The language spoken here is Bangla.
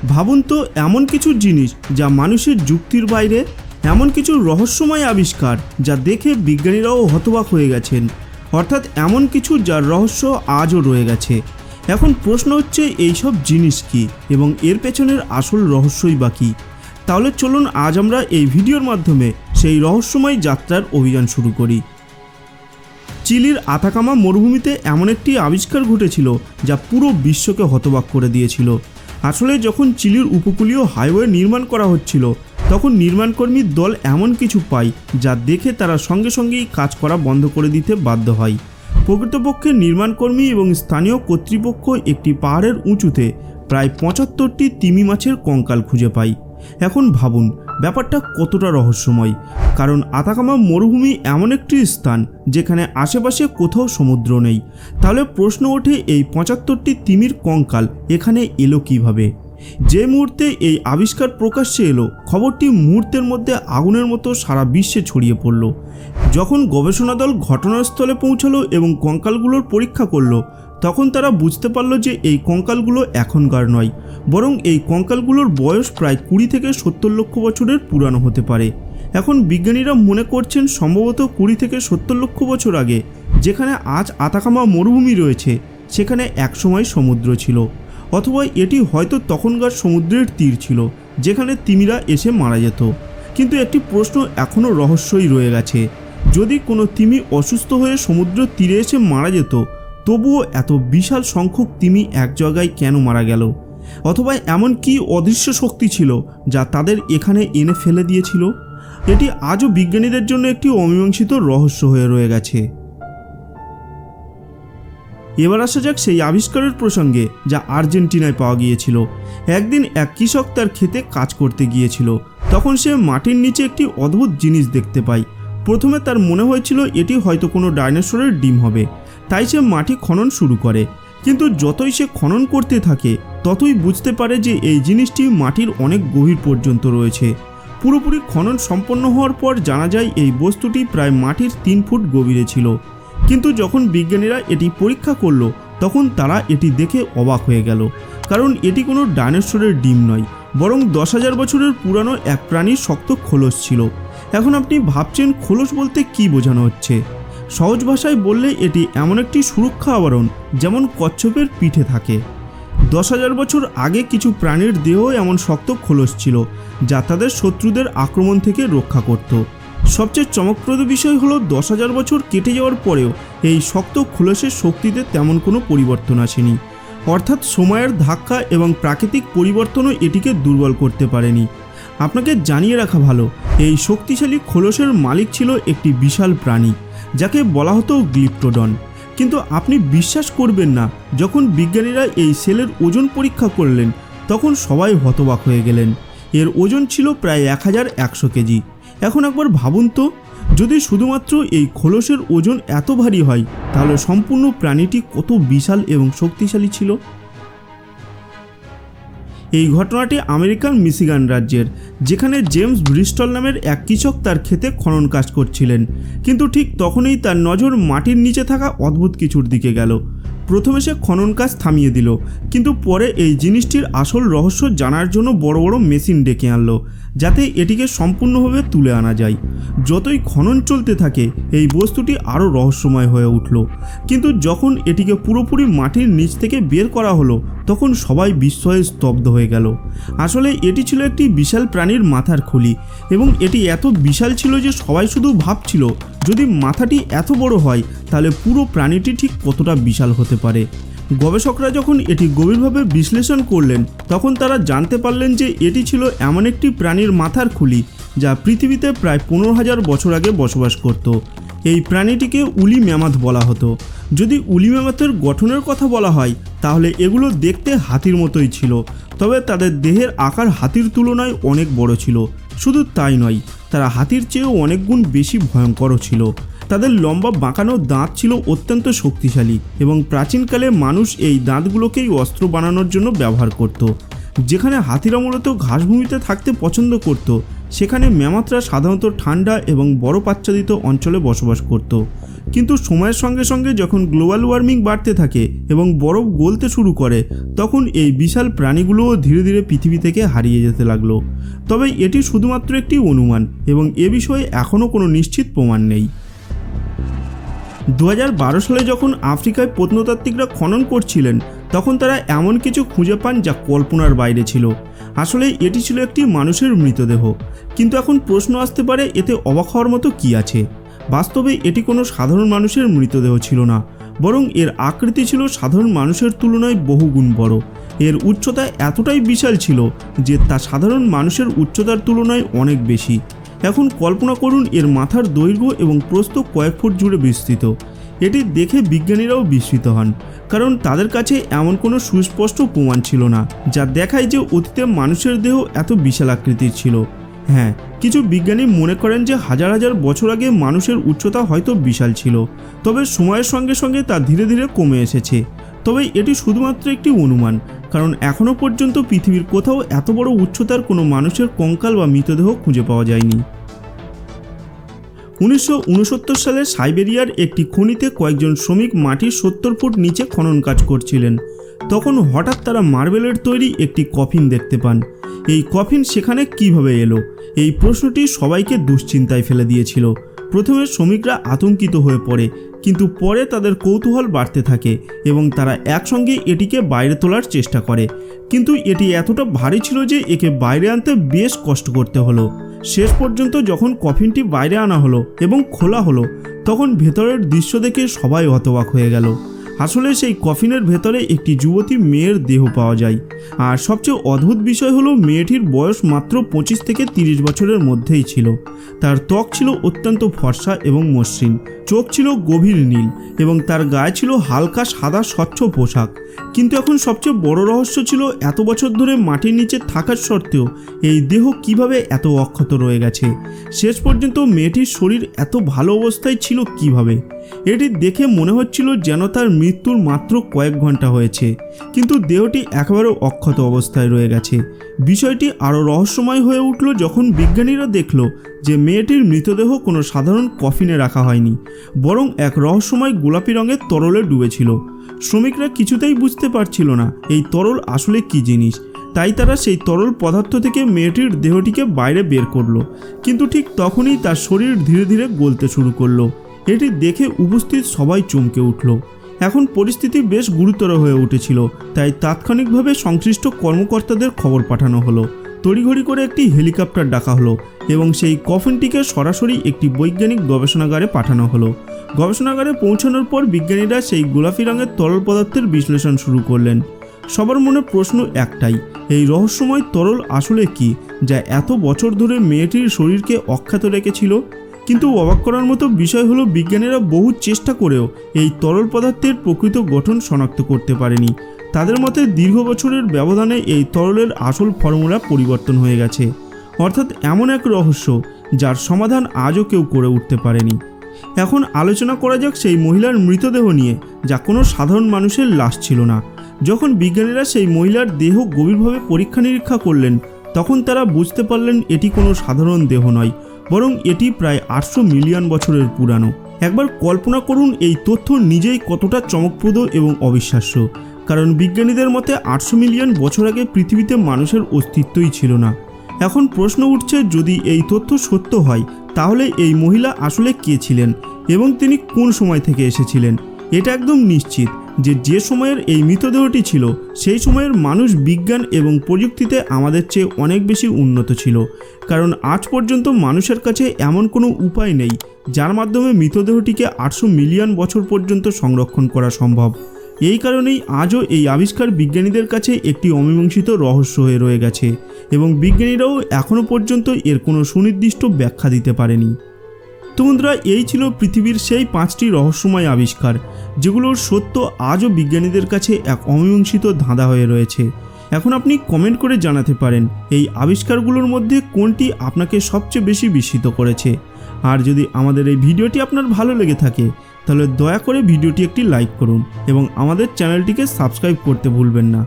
ভাবুন তো, এমন কিছু জিনিস যা মানুষের যুক্তির বাইরে, এমন কিছু রহস্যময় আবিষ্কার যা দেখে বিজ্ঞানীরাও হতবাক হয়ে গেছেন, অর্থাৎ এমন কিছু যার রহস্য আজও রয়ে গেছে। এখন প্রশ্ন হচ্ছে, এইসব জিনিস কি এবং এর পেছনের আসল রহস্যই বা কী? তাহলে চলুন আজ আমরা এই ভিডিওর মাধ্যমে সেই রহস্যময় যাত্রার অভিযান শুরু করি। চিলির আতাকামা মরুভূমিতে এমন একটি আবিষ্কার ঘটেছিল যা পুরো বিশ্বকে হতবাক করে দিয়েছিল। আসলে যখন চিলির উপকূলীয় হাইওয়ে নির্মাণ করা হচ্ছিল, তখন নির্মাণকর্মীর দল এমন কিছু পায় যা দেখে তারা সঙ্গে সঙ্গেই কাজ করা বন্ধ করে দিতে বাধ্য হয়। প্রকৃতপক্ষে নির্মাণকর্মী এবং স্থানীয় কর্তৃপক্ষ একটি পাহাড়ের উঁচুতে প্রায় ৭৫টি তিমি মাছের কঙ্কাল খুঁজে পায়। এখন ভাবুন ব্যাপারটা কতটা রহস্যময়, কারণ আতাকামা মরুভূমি এমন একটি স্থান যেখানে আশেপাশে কোথাও সমুদ্র নেই। তাহলে প্রশ্ন ওঠে, এই ৭৫টি তিমির কঙ্কাল এখানে এলো কিভাবে? যে মুহূর্তে এই আবিষ্কার প্রকাশ্যে এলো, খবরটি মুহূর্তের মধ্যে আগুনের মতো সারা বিশ্বে ছড়িয়ে পড়ল। যখন গবেষণা দল ঘটনাস্থলে পৌঁছালো এবং কঙ্কালগুলোর পরীক্ষা করলো, তখন তারা বুঝতে পারল যে এই কঙ্কালগুলো এখনকার নয়, বরং এই কঙ্কালগুলোর বয়স প্রায় ২০ থেকে ৭০ লক্ষ বছরের পুরানো হতে পারে। এখন বিজ্ঞানীরা মনে করছেন সম্ভবত ২০ থেকে ৭০ লক্ষ বছর আগে যেখানে আজ আতাকামা মরুভূমি রয়েছে, সেখানে একসময় সমুদ্র ছিল, অথবা এটি হয়তো তখনকার সমুদ্রের তীর ছিল যেখানে তিমিরা এসে মারা যেত। কিন্তু একটি প্রশ্ন এখনও রহস্যই রয়ে গেছে, যদি কোনো তিমি অসুস্থ হয়ে সমুদ্র তীরে এসে মারা যেত, তবুও এত বিশাল সংখ্যক তিমি এক জায়গায় কেন মারা গেল? অথবা এমন কি অদৃশ্য শক্তি ছিল যা তাদের এখানে এনে ফেলে দিয়েছিল? এটি আজও বিজ্ঞানীদের জন্য একটি অমীমাংসিত রহস্য হয়ে রয়ে গেছে। এবার আসা যাক সেই আবিষ্কারের প্রসঙ্গে যা আর্জেন্টিনায় পাওয়া গিয়েছিল। একদিন এক কৃষক তার ক্ষেতে কাজ করতে গিয়েছিল। তখন সে মাটির নিচে একটি অদ্ভুত জিনিস দেখতে পায়। প্রথমে তার মনে হয়েছিল এটি হয়তো কোনো ডাইনোসরের ডিম হবে, তাই সে মাটি খনন শুরু করে। কিন্তু যতই সে খনন করতে থাকে, ততই বুঝতে পারে যে এই জিনিসটি মাটির অনেক গভীর পর্যন্ত রয়েছে। পুরোপুরি খনন সম্পন্ন হওয়ার পর জানা যায় এই বস্তুটি প্রায় মাটির ৩ ফুট গভীরে ছিল। কিন্তু যখন বিজ্ঞানীরা এটি পরীক্ষা করলো, তখন তারা এটি দেখে অবাক হয়ে গেল, কারণ এটি কোনো ডাইনোসরের ডিম নয়, বরং ১০,০০০ বছরের পুরানো এক প্রাণীর শক্ত খোলস ছিল। এখন আপনি ভাবছেন, খোলস বলতে কি বোঝানো হচ্ছে? সহজ ভাষায় বললে এটি এমন একটি সুরক্ষা আবরণ যেমন কচ্ছপের পিঠে থাকে। ১০,০০০ বছর আগে কিছু প্রাণীর দেহ এমন শক্ত খোলস ছিল যা তাদের শত্রুদের আক্রমণ থেকে রক্ষা করত। সবচেয়ে চমকপ্রদ বিষয় হলো ১০,০০০ বছর কেটে যাওয়ার পরেও এই শক্ত খোলসের শক্তিতে তেমন কোনো পরিবর্তন আসেনি, অর্থাৎ সময়ের ধাক্কা এবং প্রাকৃতিক পরিবর্তনও এটিকে দুর্বল করতে পারেনি। আপনাকে জানিয়ে রাখা ভালো, এই শক্তিশালী খোলসের মালিক ছিল একটি বিশাল প্রাণী যাকে বলা হতো গ্লিপ্টোডন। কিন্তু আপনি বিশ্বাস করবেন না, যখন বিজ্ঞানীরা এই সেলের ওজন পরীক্ষা করলেন, তখন সবাই হতবাক হয়ে গেলেন। এর ওজন ছিল প্রায় ১,১০০ কেজি। এখন একবার ভাবুন তো, যদি শুধুমাত্র এই খোলসের ওজন এত ভারী হয়, তাহলে সম্পূর্ণ প্রাণীটি কত বিশাল এবং শক্তিশালী ছিল। এই ঘটনাটি আমেরিকার মিশিগান রাজ্যের, যেখানে জেমস ব্রিস্টল নামের এক কৃষক তার ক্ষেতে খনন কাজ করছিলেন। কিন্তু ঠিক তখনই তার নজর মাটির নিচে থাকা অদ্ভুত কিছুর দিকে গেল। প্রথমে সে খনন কাজ থামিয়ে দিল, কিন্তু পরে এই জিনিসটির আসল রহস্য জানার জন্য বড় বড় মেশিন ডেকে আনলো, যাতে এটিকে সম্পূর্ণভাবে তুলে আনা যায়। যতই খনন চলতে থাকে, এই বস্তুটি আরও রহস্যময় হয়ে উঠল। কিন্তু যখন এটিকে পুরোপুরি মাটির নিচ থেকে বের করা হলো, তখন সবাই বিস্ময়ে স্তব্ধ হয়ে গেল। আসলে এটি ছিল একটি বিশাল প্রাণীর মাথার খুলি, এবং এটি এত বিশাল ছিল যে সবাই শুধু ভাবছিল, যদি মাথাটি এত বড় হয়, তাহলে পুরো প্রাণীটি ঠিক কতটা বিশাল হতে পারে। গবেষকরা যখন এটি গভীরভাবে বিশ্লেষণ করলেন, তখন তারা জানতে পারলেন যে এটি ছিল এমন একটি প্রাণীর মাথার খুলি যা পৃথিবীতে প্রায় ১৫,০০০ বছর আগে বসবাস করত। এই প্রাণীটিকে উলি ম্যামথ বলা হতো। যদি উলি ম্যামথের গঠনের কথা বলা হয়, তাহলে এগুলো দেখতে হাতির মতোই ছিল, তবে তাদের দেহের আকার হাতির তুলনায় অনেক বড় ছিল। শুধু তাই নয়, তারা হাতির চেয়েও অনেক গুণ বেশি ভয়ঙ্করও ছিল। তাদের লম্বা বাঁকানো দাঁত ছিল অত্যন্ত শক্তিশালী, এবং প্রাচীনকালে মানুষ এই দাঁতগুলোকেই অস্ত্র বানানোর জন্য ব্যবহার করত। যেখানে হাতিরা মূলত ঘাসভূমিতে থাকতে পছন্দ করত, সেখানে ম্যামথরা সাধারণত ঠান্ডা এবং বরফ আচ্ছাদিত অঞ্চলে বসবাস করত। কিন্তু সময়ের সঙ্গে সঙ্গে যখন গ্লোবাল ওয়ার্মিং বাড়তে থাকে এবং বরফ গলতে শুরু করে, তখন এই বিশাল প্রাণীগুলোও ধীরে ধীরে পৃথিবী থেকে হারিয়ে যেতে লাগলো। তবে এটি শুধুমাত্র একটি অনুমান এবং এ বিষয়ে এখনও কোনো নিশ্চিত প্রমাণ নেই। 2012 সালে যখন আফ্রিকায় প্রত্নতাত্ত্বিকরা খনন করছিলেন, তখন তারা এমন কিছু খুঁজে পান যা কল্পনার বাইরে ছিল। আসলে এটি ছিল একটি মানুষের মৃতদেহ। কিন্তু এখন প্রশ্ন আসতে পারে, এতে অবাক হওয়ার মতো কী আছে? বাস্তবে এটি কোনো সাধারণ মানুষের মৃতদেহ ছিল না, বরং এর আকৃতি ছিল সাধারণ মানুষের তুলনায় বহুগুণ বড়। এর উচ্চতা এতটাই বিশাল ছিল যে তা সাধারণ মানুষের উচ্চতার তুলনায় অনেক বেশি। এখন কল্পনা করুন, এর মাথার দৈর্ঘ্য এবং প্রস্থ কয়েক ফুট জুড়ে বিস্তৃত। এটি দেখে বিজ্ঞানীরাও বিস্মিত হন, কারণ তাদের কাছে এমন কোনো সুস্পষ্ট প্রমাণ ছিল না যা দেখায় যে অতীতে মানুষের দেহ এত বিশাল আকৃতির ছিল। হ্যাঁ, কিছু বিজ্ঞানী মনে করেন যে হাজার হাজার বছর আগে মানুষের উচ্চতা হয়তো বিশাল ছিল, তবে সময়ের সঙ্গে সঙ্গে তা ধীরে ধীরে কমে এসেছে। তবে এটি শুধুমাত্র একটি অনুমান, কারণ এখনও পর্যন্ত পৃথিবীর কোথাও এত বড় উচ্চতার কোনো মানুষের কঙ্কাল বা মৃতদেহ খুঁজে পাওয়া যায়নি। 1969 সালে সাইবেরিয়ার একটি খনিতে কয়েকজন শ্রমিক মাটির 70 ফুট নিচে খনন কাজ করছিলেন। তখন হঠাৎ তারা মার্বেলের তৈরি একটি কফিন দেখতে পান। এই কফিন সেখানে কিভাবে এলো? এই প্রশ্নটি সবাইকে দুশ্চিন্তায় ফেলে দিয়েছিল। প্রথমে শ্রমিকরা আতঙ্কিত হয়ে পড়ে, কিন্তু পরে তাদের কৌতূহল বাড়তে থাকে এবং তারা একসঙ্গে এটিকে বাইরে তোলার চেষ্টা করে। কিন্তু এটি এতটা ভারী ছিল যে একে বাইরে আনতে বেশ কষ্ট করতে হলো। শেষ পর্যন্ত যখন কফিনটি বাইরে আনা হলো এবং খোলা হলো, তখন ভেতরের দৃশ্য দেখে সবাই হতবাক হয়ে গেল। আসলে সেই কফিনের ভেতরে একটি যুবতী মেয়ের দেহ পাওয়া যায়। আর সবচেয়ে অদ্ভুত বিষয় হলো, মেয়েটির বয়স মাত্র 25 থেকে 30 বছরের মধ্যেই ছিল। তার ত্বক ছিল অত্যন্ত ফর্সা এবং মসৃণ, চোখ ছিল গভীর নীল এবং তার গায়ে ছিল হালকা সাদা স্বচ্ছ পোশাক। কিন্তু এখন সবচেয়ে বড় রহস্য ছিল, এত বছর ধরে মাটির নিচে থাকার সত্ত্বেও এই দেহ কিভাবে এত অক্ষত রয়ে গেছে। শেষ পর্যন্ত মেয়েটির শরীর এত ভালো অবস্থায় ছিল কিভাবে? এটি দেখে মনে হচ্ছিল যেন তার মৃত্যুর মাত্র কয়েক ঘন্টা হয়েছে, কিন্তু দেহটি একেবারে অক্ষত অবস্থায় রয়ে গেছে। বিষয়টি আরও রহস্যময় হয়ে উঠল যখন বিজ্ঞানীরা দেখল যে মেয়েটির মৃতদেহ কোনো সাধারণ কফিনে রাখা হয়নি, বরং এক রহস্যময় গোলাপি রঙের তরলে ডুবেছিল। শ্রমিকরা কিছুতেই বুঝতে পারছিল না এই তরল আসলে কী জিনিস, তাই তারা সেই তরল পদার্থ থেকে মেয়েটির দেহটিকে বাইরে বের করলো। কিন্তু ঠিক তখনই তার শরীর ধীরে ধীরে গলতে শুরু করলো। এটি দেখে উপস্থিত সবাই চমকে উঠল। এখন পরিস্থিতি বেশ গুরুতর হয়ে উঠেছিল, তাই তাৎক্ষণিকভাবে সংশ্লিষ্ট কর্মকর্তাদের খবর পাঠানো হলো। তড়িঘড়ি করে একটি হেলিকপ্টার ডাকা হলো এবং সেই কফিনটিকে সরাসরি একটি বৈজ্ঞানিক গবেষণাগারে পাঠানো হলো। গবেষণাগারে পৌঁছানোর পর বিজ্ঞানীরা সেই গোলাপি রঙের তরল পদার্থের বিশ্লেষণ শুরু করলেন। সবার মনে প্রশ্ন একটাই, এই রহস্যময় তরল আসলে কি, যা এত বছর ধরে মেয়েটির শরীরকে অক্ষত রেখেছিল? কিন্তু অবাক করার মতো বিষয় হলো, বিজ্ঞানীরা বহু চেষ্টা করেও এই তরল পদার্থের প্রকৃত গঠন শনাক্ত করতে পারেনি। তাদের মতে দীর্ঘ বছরের ব্যবধানে এই তরলের আসল ফর্মুলা পরিবর্তন হয়ে গেছে, অর্থাৎ এমন এক রহস্য যার সমাধান আজও কেউ করে উঠতে পারেনি। এখন আলোচনা করা যাক সেই মহিলার মৃতদেহ নিয়ে, যা কোনো সাধারণ মানুষের লাশ ছিল না। যখন বিজ্ঞানীরা সেই মহিলার দেহ গভীরভাবে পরীক্ষা নিরীক্ষা করলেন, তখন তারা বুঝতে পারলেন এটি কোনো সাধারণ দেহ নয়, বরং এটি প্রায় 800 মিলিয়ন বছরের পুরানো। একবার কল্পনা করুন এই তথ্য নিজেই কতটা চমকপ্রদ এবং অবিশ্বাস্য, কারণ বিজ্ঞানীদের মতে 800 মিলিয়ন বছর আগে পৃথিবীতে মানুষের অস্তিত্বই ছিল না। এখন প্রশ্ন উঠছে, যদি এই তথ্য সত্য হয়, তাহলে এই মহিলা আসলে কে ছিলেন এবং তিনি কোন সময় থেকে এসেছিলেন? এটা একদম নিশ্চিত যে সময়ের এই মৃতদেহটি ছিল, সেই সময়ের মানুষ বিজ্ঞান এবং প্রযুক্তিতে আমাদের চেয়ে অনেক বেশি উন্নত ছিল, কারণ আজ পর্যন্ত মানুষের কাছে এমন কোনো উপায় নেই যার মাধ্যমে মৃতদেহটিকে 800 মিলিয়ন বছর পর্যন্ত সংরক্ষণ করা সম্ভব। এই কারণেই আজও এই আবিষ্কার বিজ্ঞানীদের কাছে একটি অমীমাংসিত রহস্য হয়ে রয়ে গেছে এবং বিজ্ঞানীরাও এখনও পর্যন্ত এর কোনো সুনির্দিষ্ট ব্যাখ্যা দিতে পারেনি। তো বন্ধুরা, এই ছিল পৃথিবীর সেই 5টি রহস্যময় আবিষ্কার, যেগুলোর সত্য আজও বিজ্ঞানীদের কাছে এক অমীমাংসিত ধাঁধা হয়ে রয়েছে। এখন আপনি কমেন্ট করে জানাতে পারেন এই আবিষ্কারগুলোর মধ্যে কোনটি আপনাকে সবচেয়ে বেশি বিস্মিত করেছে। আর যদি আমাদের এই ভিডিওটি আপনার ভালো লেগে থাকে, তাহলে দয়া করে ভিডিওটি একটি লাইক করুন এবং আমাদের চ্যানেলটিকে সাবস্ক্রাইব করতে ভুলবেন না।